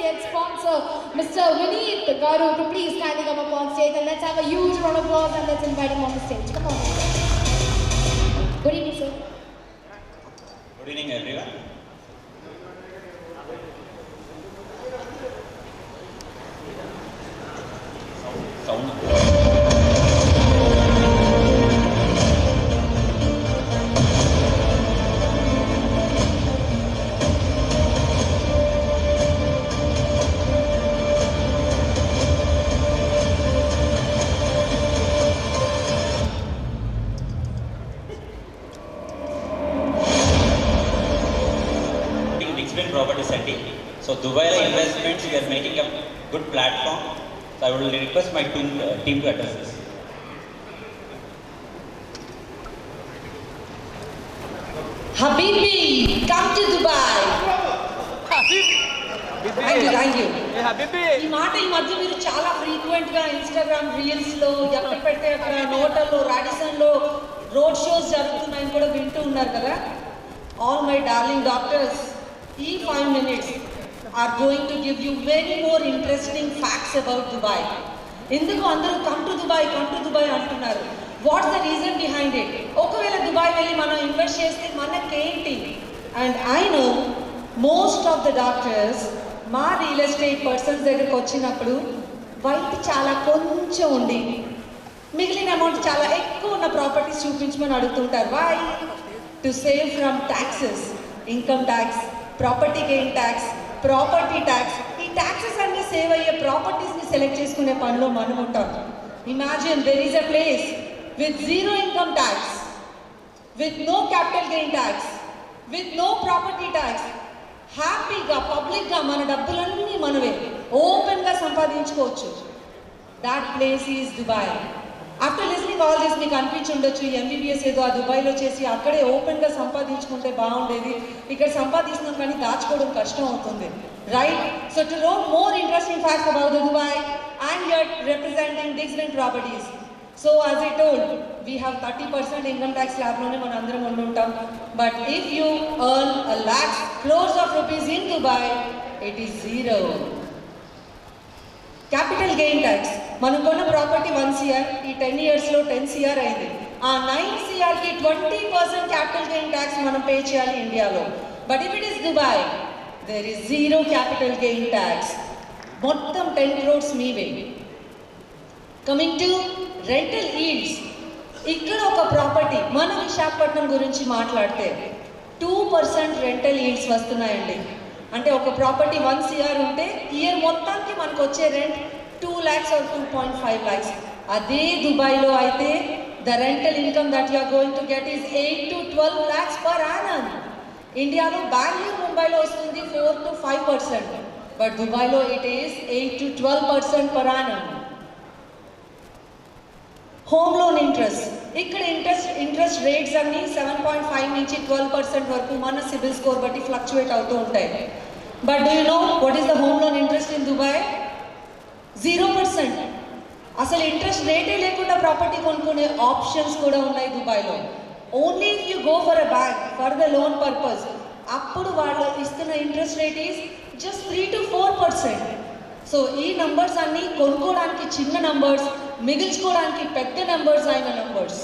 head sponsor, Mr. Vineet Garu, to please kindly come up on stage and let's have a huge round of applause and let's invite him on the stage. Come on. Good evening, sir. Good evening, everyone. Sound. Properties and so Dubai investments, we are making a good platform. So I will request my team to address this. Habibi, come to Dubai. Thank you. ఈ మాట ఈ మధ్య మీరు చాలా frequent గా Instagram reels లో ఎక్కడ పెడితే అక్కడ నోటల్లో రాడిసన్ లో రోడ్ షోస్ జరుగుతున్నాయని కూడా వింటూ ఉన్నారు కదా. ఆల్ మై డార్లింగ్ డాక్టర్స్, ఈ 5 minutes are going to give you very more interesting facts about Dubai. ఎందుకు అందరూ కమ్ టు దుబాయ్ అంటున్నారు? What's the reason behind it? ఒకవేళ దుబాయ్ వెళ్ళి మనం ఇన్వెస్ట్ చేస్తే మనకేంటి? And I know most of the doctors మా రియల్ ఎస్టేట్ పర్సన్స్ దగ్గరకు వచ్చినప్పుడు వైట్ చాలా కొంచెం ఉండి మిగిలిన అమౌంట్ చాలా ఎక్కువ ఉన్న ప్రాపర్టీస్ చూపించమని అడుగుతుంటారు. Why? To save from taxes, income tax, property gain tax, property tax. ఈ ట్యాక్సెస్ అన్ని సేవ్ అయ్యే ప్రాపర్టీస్ని సెలెక్ట్ చేసుకునే పనిలో మనం ఉంటాం. Imagine there is a place with zero income tax, with no capital gain tax, with no property tax. హ్యాపీగా పబ్లిక్గా మన డబ్బులన్నీ మనమే ఓపెన్గా సంపాదించుకోవచ్చు. That place is Dubai. After listening all this మీకు అనిపించి ఉండొచ్చు, ఎంబీబీఎస్ ఏదో ఆ దుబాయ్లో చేసి అక్కడే ఓపెన్గా సంపాదించుకుంటే బాగుండేది, ఇక్కడ సంపాదిస్తున్నాం కానీ దాచుకోవడం కష్టం అవుతుంది, right? So to know more interesting facts about the Dubai, I'm here representing డిగ్స్మెంట్ properties. So as I told, we have 30% income tax ల్యాబ్లోనే మనం అందరం ఉండుంటాం. But if you earn a lakhs crores of rupees in Dubai, it is zero. Capital gain tax, మనం కొన్న property 1 CR, ఈ 10 yearsలో 10 CR అయింది. ఆ 9 CRకి 20% క్యాపిటల్ గెయిన్ ట్యాక్స్ మనం పే చేయాలి ఇండియాలో. But if it is Dubai, there is zero capital gain tax. మొత్తం 10 crores మీవే. కమింగ్ టు రెంటల్ ఈల్డ్స్, ఇక్కడ ఒక ప్రాపర్టీ మన విశాఖపట్నం గురించి మాట్లాడితే 2% రెంటల్ ఈల్డ్స్ వస్తున్నాయండి. అంటే ఒక ప్రాపర్టీ 1 CR ఉంటే ఇయర్ మొత్తానికి మనకు వచ్చే రెంట్ 2 lakhs or 2.5 lakhs. అదే దుబాయ్లో అయితే the rental income that you are going to get is 8 to 12 lakhs per annum. ఇండియాలో బెంగళూరు, ముంబైలో వస్తుంది 4 to 5%, బట్ దుబాయ్లో it is 8 to 12% per annum. Home loan interest, ఇక్కడ ఇంట్రెస్ట్ రేట్స్ అన్ని 7.5 నుంచి 12% వరకు మన సిబిల్ స్కోర్ బట్టి ఫ్లక్చువేట్ అవుతూ ఉంటాయి. But do you know what is the home loan interest in Dubai? 0%. అసలు ఇంట్రెస్ట్ రేటే లేకుండా ప్రాపర్టీ కొనుక్కునే ఆప్షన్స్ కూడా ఉన్నాయి దుబాయ్లో. Only if you go for a bank for the loan purpose, అప్పుడు వాళ్ళు ఇస్తున్న interest rate is just 3 to 4%. So ఈ నంబర్స్ అన్నీ కొనుక్కోవడానికి చిన్న నంబర్స్, మిగిల్చుకోవడానికి పెద్ద నంబర్స్ అయిన numbers.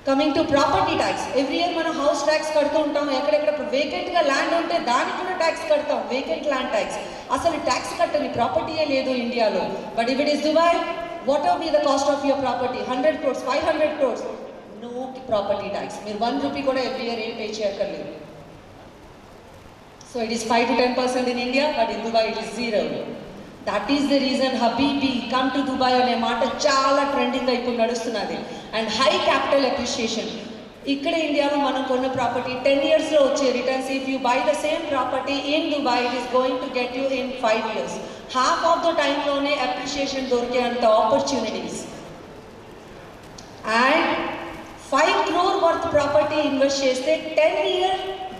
Coming to property tax, every year మనం హౌస్ ట్యాక్స్ కడుతూ ఉంటాం. ఎక్కడెక్కడ వేకెంట్గా ల్యాండ్ ఉంటే దానికి కూడా ట్యాక్స్ కడతాం, వేకెంట్ ల్యాండ్ ట్యాక్స్. అసలు ట్యాక్స్ కట్టని ప్రాపర్టీయే లేదు ఇండియాలో. But if it is Dubai, what are be the cost of your property? 100 crores, 500 crores, no property tax. మీరు 1 rupee కూడా ఎవ్రీ ఇయర్ ఏం పే చేయక్కర్లేదు. So it is 5 to 10% in India, but in Dubai it is 0. That is the reason Habibi, come to Dubai అనే మాట చాలా ట్రెండింగ్గా ఇప్పుడు నడుస్తున్నది. And high capital appreciation. ఇక్కడ ఇండియాలో మనం కొన్న ప్రాపర్టీ 10 yearsలో వచ్చే returns, if you by the same property in Dubai, it is going to get you in 5 years. Half of the టైంలోనే అప్రిషియేషన్ దొరికే అంత opportunities. And 5 crore worth property invest చేస్తే 10-year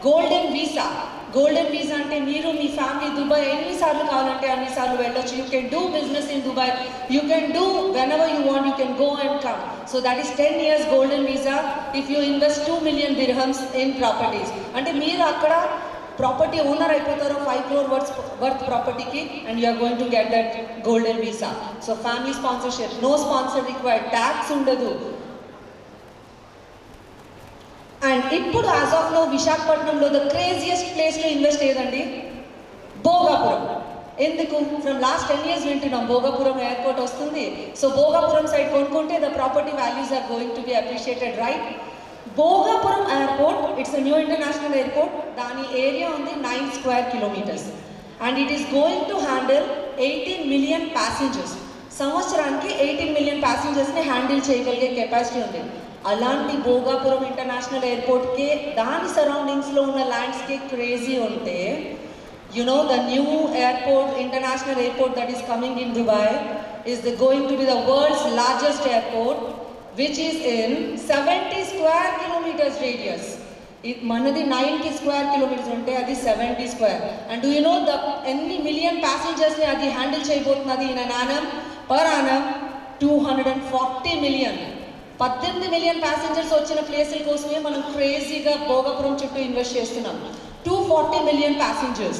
golden visa. Golden visa అంటే మీరు మీ family Dubai ఎన్నిసార్లు కావాలంటే అన్నిసార్లు వెళ్ళొచ్చు. You can do business in Dubai, you can do whenever you want, you can go and come. So that is 10 years golden visa if you invest 2 million dirhams in properties. అంటే మీరు అక్కడ property owner అయిపోతారో 5 crore worth ప్రాపర్టీకి, and you are going to get that golden visa. So family sponsorship, no sponsor required, tax ఉండదు. And ఇప్పుడు as of now విశాఖపట్నంలో the craziest ప్లేస్లో invest ఏదండి? భోగాపురం. ఎందుకు? ఫ్రమ్ లాస్ట్ 10 years వింటున్నాం భోగాపురం ఎయిర్పోర్ట్ వస్తుంది. సో భోగాపురం సైడ్ కొనుక్కుంటే the property values are going to be appreciated, right? Bhogapuram airport, it's a new international airport. దాని ఏరియా ఉంది 9 square kilometers and it is going to handle 18 million passengers. సంవత్సరానికి 18 million ప్యాసింజర్స్ని handle చేయగలిగే capacity ఉంది. అలాంటి Bhogapuram international ఎయిర్పోర్ట్కి దాని సరౌండింగ్స్లో ఉన్న ల్యాండ్స్కేప్ క్రేజీ ఉంటే, you know, the new airport, international airport that is coming in Dubai is going to be the world's largest airport, which is in 70 square kilometers radius. Manadi 90 square kilometers unte adi 70 square. And do you know the any million passengers ni adi handle cheyabothunadi in an annum? Per annum 240 million. 18 million passengers వచ్చిన ప్లేసుల కోసమే మనం క్రేజీగా భోగాపురం చుట్టూ invest చేస్తున్నాం. 240 million passengers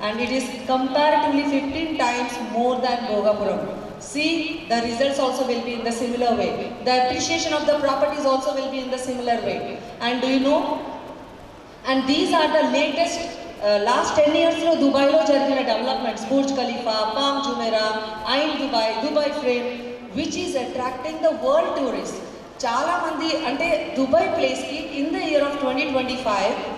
and it is comparatively 15 times more than Bhogapuram. See, the results also will be in the similar way. The appreciation of the properties also will be in the similar way. And do you know, and these are the latest last 10 years lo Dubai lo jarigina developments, Burj Khalifa, Palm Jumeirah, Ain Dubai, Dubai Frame, which is attracting the world tourists. Chala mandi ante Dubai place ki in the year of 2025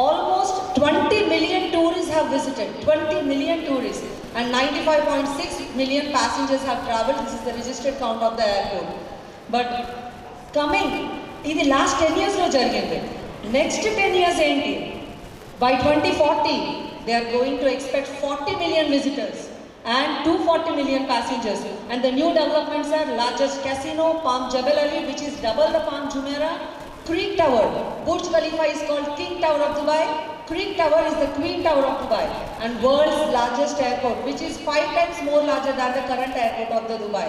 almost 20 million tourists have visited, 20 million tourists, and 95.6 million passengers have traveled. This is the registered count of the airport. But coming, ఇది last 10 years లో జరిగింది. Next 10 years ఏంటి? By 2040, they are going to expect 40 million visitors and 240 million passengers. And the new developments are largest casino, Palm Jebel Ali, which is double the Palm Jumeirah. Creek Tower, Burj Khalifa is called King Tower of Dubai. Creek Tower is the Queen Tower of Dubai, and world's largest airport, which is 5 times more larger than the current airport of the Dubai.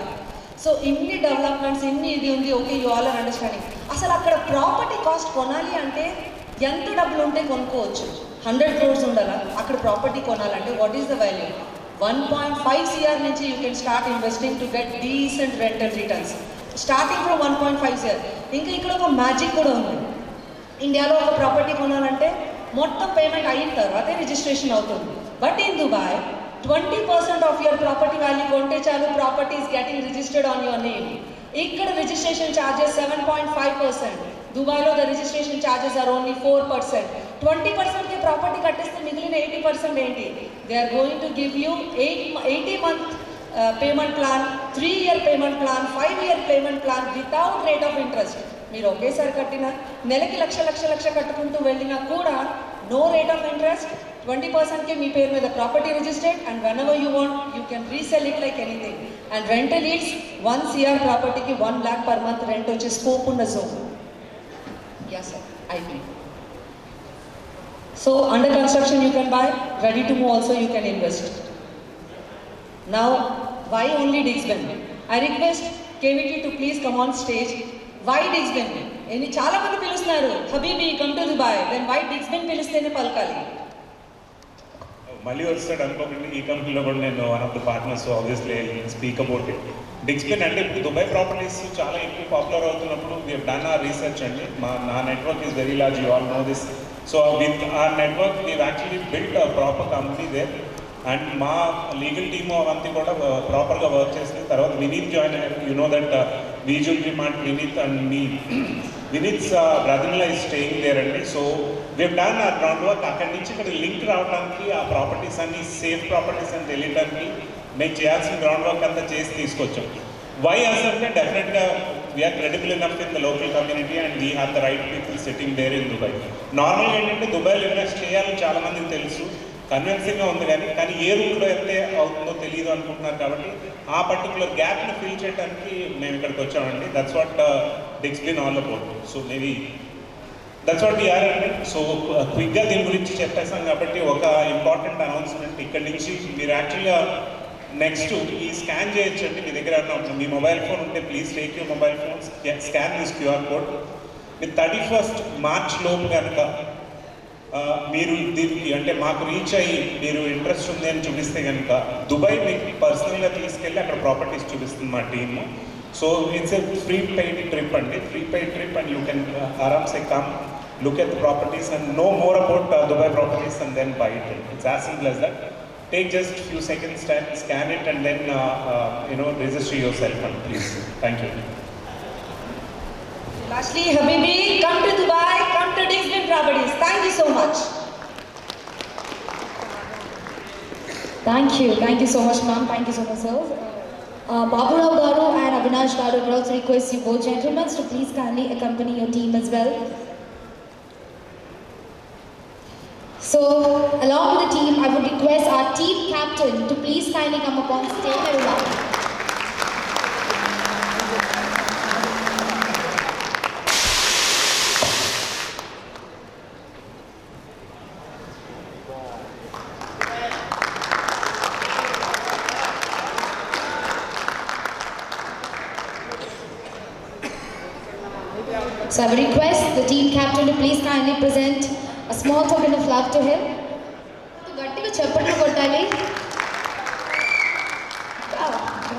So inni developments, inni idi undi, okay, you all are understanding. Asalu akkada property cost konali ante enta double unte konukochu. 100 crores undala akkada property konalante what is the value? 1.5 crore nunchi you can start investing to get decent rental returns. Starting from 1.5 crore. ఇంకా ఇక్కడ ఒక magic కూడా ఉంది. ఇండియాలో ఒక property కొనాలంటే మొత్తం payment అయిన తర్వాతే రిజిస్ట్రేషన్ అవుతుంది. But in Dubai 20% of your property value కొంటే చాలు, property is getting registered on your name. ఇక్కడ రిజిస్ట్రేషన్ ఛార్జెస్ 7.5%. దుబాయ్లో the registration charges are only 4%. 20%కి ప్రాపర్టీ కట్టేస్తే మిగిలిన 80% ఏంటి? They are going to give you 80 month payment plan, 3-year payment plan, 5-year payment plan without rate of interest. మీరు ఒకేసారి కట్టినా నెలకి లక్ష కట్టుకుంటూ వెళ్ళినా కూడా నో రేట్ ఆఫ్ ఇంట్రెస్ట్. 20%కి మీ పేరు మీద property registered, and whenever you want you can resell it like anything. And rental yields 1 crore ప్రాపర్టీకి 1 lakh per month రెంట్ వచ్చే స్కోప్ ఉన్న zone. Yeah sir, IP. So under construction you can buy, ready to move also you can invest. Now, why only Digsben? I request KVT to please come on stage. Why Digsben? Any చాలా మంది పిలుస్తున్నారు, హబీబీ come to Dubai, then why Digsben పిలిస్తేనే పలకాలి? మళ్ళీ వస్తాడు అనుకోకండి, ఈ కంపెనీలో కూడా నేను one of the partners, obviously speak about it. Digsben అంటే ఇప్పుడు దుబాయ్ ప్రాపర్టీస్ చాలా ఎక్కువ పాపులర్ అవుతున్నప్పుడు we have done our research అండి. నా network is very large, you all know this. So with our network we actually build a proper company there. And మా legal team అవంతా కూడా ప్రాపర్గా వర్క్ చేసిన తర్వాత వినీత్ జాయిన్ అయ్యారు. You know that visual demand Vineeth and me Vineeth's బ్రదర్లా is staying there అండి. So we've done a ground work. అక్కడి నుంచి ఇక్కడ లింక్ రావడానికి, ఆ ప్రాపర్టీస్ అన్ని సేఫ్ ప్రాపర్టీస్ అని తెలియడానికి మేము చేయాల్సిన గ్రౌండ్ వర్క్ అంతా చేసి తీసుకొచ్చాం. వై అంటే డెఫినెట్గా we are credible enough in the local community and we have the right people sitting there in Dubai. నార్మల్గా ఏంటంటే దుబాయ్లో ఇన్వెస్ట్ చేయాలని చాలామందికి తెలుసు, కన్విన్సింగ్గా ఉంది, కానీ ఏ రూట్లో వెళ్తే అవుతుందో తెలియదు అనుకుంటున్నారు. కాబట్టి ఆ పర్టికులర్ గ్యాప్ని ఫిల్ చేయడానికి మేము ఇక్కడికి వచ్చామండి. That's what Digsben all about. So maybe that's what we are అండి. సో క్విక్గా దీని గురించి చెప్పేసాం కాబట్టి ఒక ఇంపార్టెంట్ అనౌన్స్మెంట్. ఇక్కడి నుంచి మీరు యాక్చువల్గా నెక్స్ట్ ఈ స్కాన్ చేయొచ్చండి. మీ దగ్గర మీ మొబైల్ ఫోన్ ఉంటే please take your mobile phone, scan this QR code. మీరు 31st March లోపు కనుక మీరు దీనికి అంటే మాకు రీచ్ అయ్యి మీరు ఇంట్రెస్ట్ ఉంది అని చూపిస్తే కనుక దుబాయ్ మీకు పర్సనల్గా తీసుకెళ్ళి అక్కడ ప్రాపర్టీస్ చూపిస్తుంది మా team. So it's a free paid trip అండి, free paid trip and you can ఆరామ్సే come look at the properties and know more about Dubai properties and then buy it. It's as simple as that. Take just few seconds, scan it and then register yourself and please. Thank you. Lastly, Habibi, come to Dubai, come to Digsbin Properties. Thank you so much. Thank you so much, ma'am. Thank you so much, sir. Babu Rao Garu and Avinash Garu would also request you both gentlemen to please kindly accompany your team as well. So, along with the team, I would request our team captain to please kindly come upon stage, everyone. So I would request the team captain to please kindly present a small token of love to him. So గట్టిగా చప్పట్లు కొట్టాలి.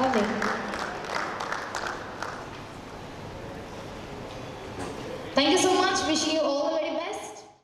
Lovely. Thank you so much. Wishing you all